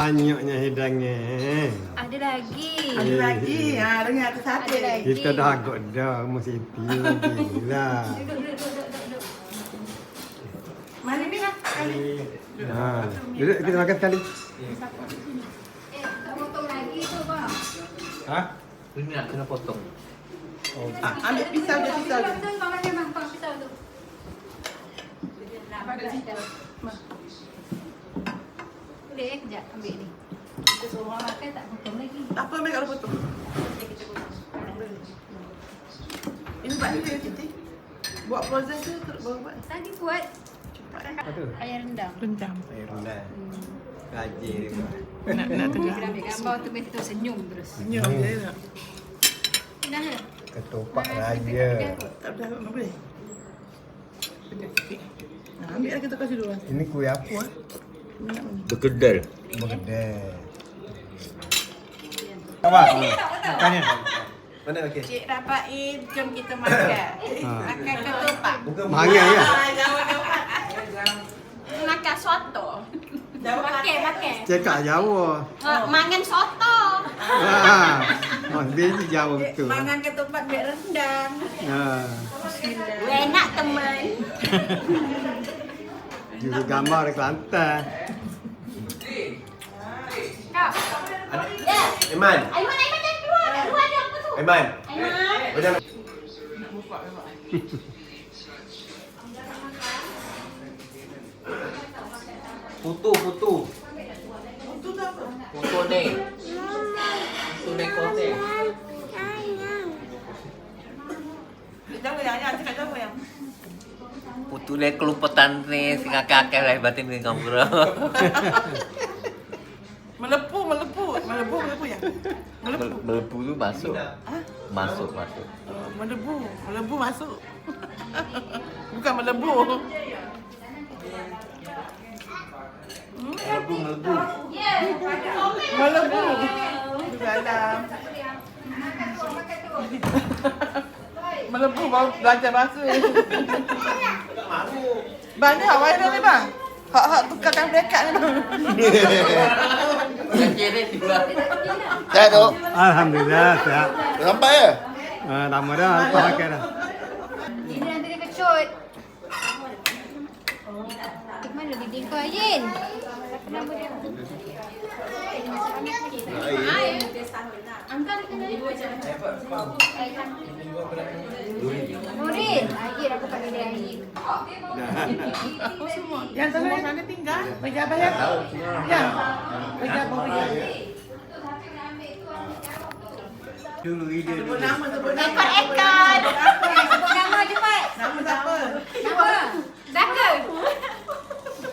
Banyaknya hidangnya. Ada lagi. Ada lagi. Ha, dengan atas sate. Kita dah agak dah mesti lagi lah. Duduk. Mana ni lah? Duduk kita makan sekali. Tak potong lagi tu, bang. Ha? Ini nak kena potong. Ambil pisau je, pisau je. Betul, bang. Macam bang. Bang, pisau tu. Nak makan dah. Boleh kejap ambil ni. Kita semua makan tak potong lagi. Tak apa, ambil kalau potong. Ini buat ni dia, Siti. Buat proses tu terus baru buat. Tadi buat Cepat eh. Apa tu? ayam rendang. Rendam. Air rendah. Rajin dia buat. Nak tengah. Kita ambil gambar tu, biar kita senyum terus. Senyum je nak. Dah ke? Ketupat raja. Tak boleh. Sekejap sikit. Ambil lah kita kasih dulu. Ini kuih apa? Berkedel. Berdeh. Apa? Tanya. Mana okey? Cik Rafael, jom kita makan. Makan ketupat. Mangan ya? Makan soto. Makan. Cakap Jawa. Mangan soto. Oh, dia je Jawa betul. Mangan ketupat biar rendang. Enak teman. Juga gambar di Kelantan. Kak. Aiman, Aiman jangan keluar. Keluar dia apa tu? Aiman. Aiman. Macam Putu. Itu tu apa? Putu ni. Putu ni kote. Jawa yang cakap Jawa yang. Putu ni kelupatan ni singa kakek lah batin ni kamu kira. Melepuh ya? Melebu tu masuk. Masuk. Melebu masuk. Bukan melebu. Melebu. Di dalam. Melebu baru belajar bahasa. Banyak viral ni bang. Hak tukarkan dekat ni bang. Yang kiri juga. Saya tu. Alhamdulillah sihat. Sampai ya? Lama dah lepas makan dah. Ini nanti dia kecut. Mana dinding kau, Yin? Kenapa dia? Angkat kena dua jam. Nurin, air aku pakai dia air. Yang sana tinggal. Pejabat ya? Ya. Pejabat. Dulu ide dulu. Sebut nama. Ekor. Sebut nama cepat. Nama siapa? Nama. Dah ke?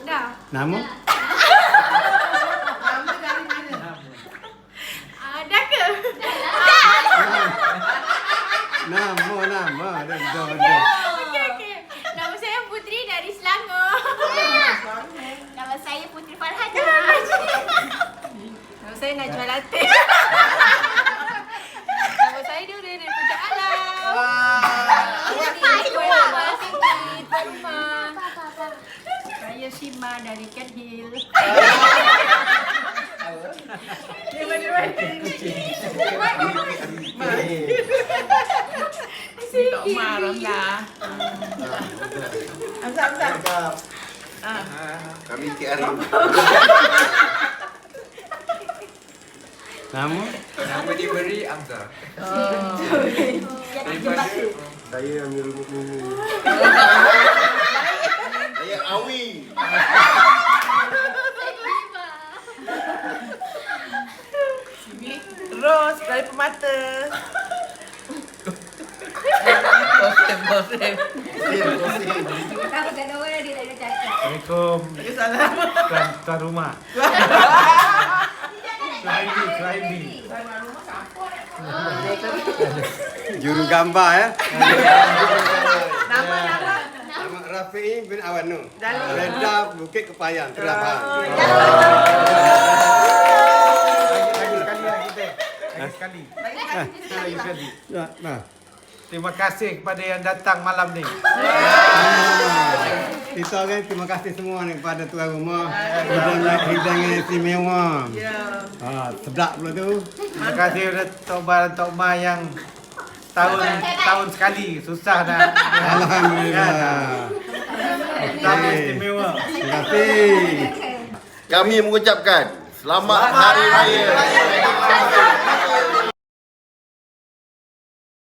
Dah. Nama? Nama dari mana? Dah ke? Nama. Dah. Okey. Nama saya Putri dari Selangor. Nama saya Putri Farhana. Nama saya Najwa Latif. Nama saya dia dari Puncak Alam. Rumah. Saya Shima dari Cat Hill. Tak marah dah. Amsal. Kami KR. Nama? Nama diberi Amza. Saya Amirul Mukminin. Saya Awi. Ros dari Permata. Bosen. Takut tak ada orang dia tak ada cakap. Assalamualaikum. Salam. Tuan rumah. Suhaimi. Juru gambar ya. Nama. Nama Rafi'i bin Awanu. Reda Bukit Kepayan, Terapang. Lagi sekali. Nah. Terima kasih kepada yang datang malam ni. Kita kan terima kasih semua ni kepada tuan rumah. Hidangan istimewa. Ya. Sedap pula tu. Terima kasih kepada Tok Bar dan Tok Ma yang tahun sekali susah nak. Alhamdulillah. Tamu istimewa. Terima kasih. Kami mengucapkan selamat Hari Raya.